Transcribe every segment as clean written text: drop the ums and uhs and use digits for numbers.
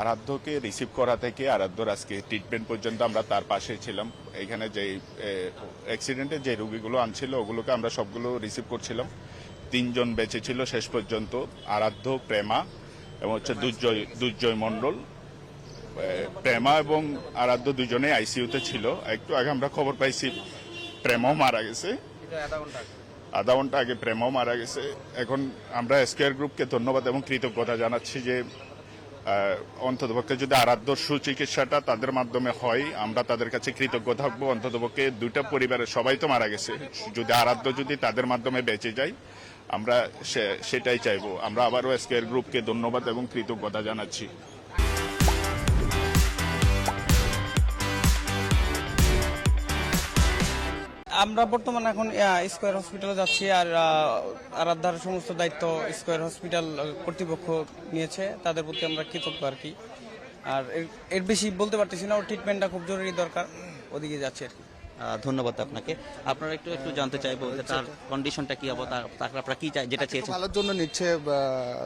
আরাধ্যকে receive করা থেকে আরাধ্যর আজকে ট্রিটমেন্ট পর্যন্ত আমরা তার পাশে ছিলাম। এখানে যে অ্যাক্সিডেন্টে যে রোগীগুলো আনছিল ওগুলোকে আমরা সবগুলো রিসিভ করছিলাম। 3জন বেঁচে ছিল শেষ পর্যন্ত, আরাধ্য, প্রেমা এবং হচ্ছে দুর্জয় মণ্ডল। প্রেমা এবং আরাধ্য দুজনেই আইসিইউতে ছিল। একটু আগে আমরা খবর পাইছি প্রেমাও মারা গেছে, আধা ঘন্টা আগে প্রেমাও মারা গেছে। এখন আমরা এসকেআর গ্রুপকে ধন্যবাদ এবং কৃতজ্ঞতা জানাচ্ছি যে অন্ততপক্ষে যদি আরাধ্যর সুচিকিৎসাটা তাদের মাধ্যমে হয়, আমরা তাদের কাছে কৃতজ্ঞ থাকবো। অন্ততপক্ষে দুইটা পরিবারের সবাই তো মারা গেছে, যদি আরাধ্য যদি তাদের মাধ্যমে বেঁচে যায় আমরা সেটাই চাইবো। আমরা আবারও এসকেআর গ্রুপকে ধন্যবাদ এবং কৃতজ্ঞতা জানাচ্ছি। আমরা বর্তমানে এখন স্কয়ার হসপিটালে যাচ্ছি, আর আরাধ্যার সমস্ত দায়িত্ব স্কয়ার হসপিটাল কর্তৃপক্ষ নিয়েছে, তাদের প্রতি আমরা কৃতজ্ঞ আর কি। আর এর বেশি বলতে পারতেছি না, ওর ট্রিটমেন্টটা খুব জরুরি দরকার, ওদিকে যাচ্ছি আর কি। ধন্যবাদ আপনাকে। আপনারা একটু জানতে চাইবো যে তার কন্ডিশনটা কি হবে, তাকে আপনারা কি যেটা চেয়েছেন? ভালোর জন্য নিচ্ছে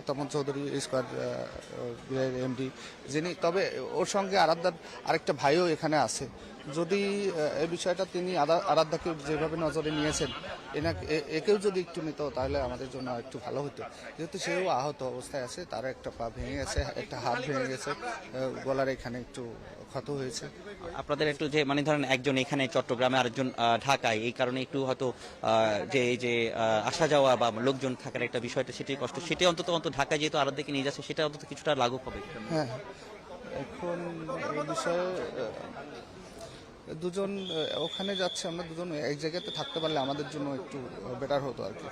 তপন চৌধুরী স্কয়ার এমডি যিনি, তবে ওর সঙ্গে আরাধ্যার আরেকটা ভাইও এখানে আছে। যদি এই বিষয়টা তিনি আরাধ্যাকে যেভাবে নজরে নিয়েছেন, একেও যদি একটু নিত তাহলে আমাদের জন্য একটু ভালো হতো। যেহেতু সেও আহত অবস্থায় আছে, তার একটা পা ভেঙে গেছে, একটা হাত ভেঙে গেছে, গলার এখানে একটু ক্ষত হয়েছে। আপনাদের একটু যে মানে ধরেন একজন এখানে চট্টগ্রামে আরেকজন ঢাকায়, এই কারণে একটু হয়তো যে এই যে আসা যাওয়া বা লোকজন থাকার একটা বিষয়টা, সেটাই কষ্ট, সেটা অন্তত ঢাকায় যেহেতু আরাধ্যাকে নিয়ে যাচ্ছে সেটা অন্তত কিছুটা লাঘব হবে। হ্যাঁ, এখন এই বিষয়ে দুজন ওখানে যাচ্ছে, আমরা দুজন এক জায়গাতে থাকতে পারলে আমাদের জন্য একটু বেটার হতো আর কি।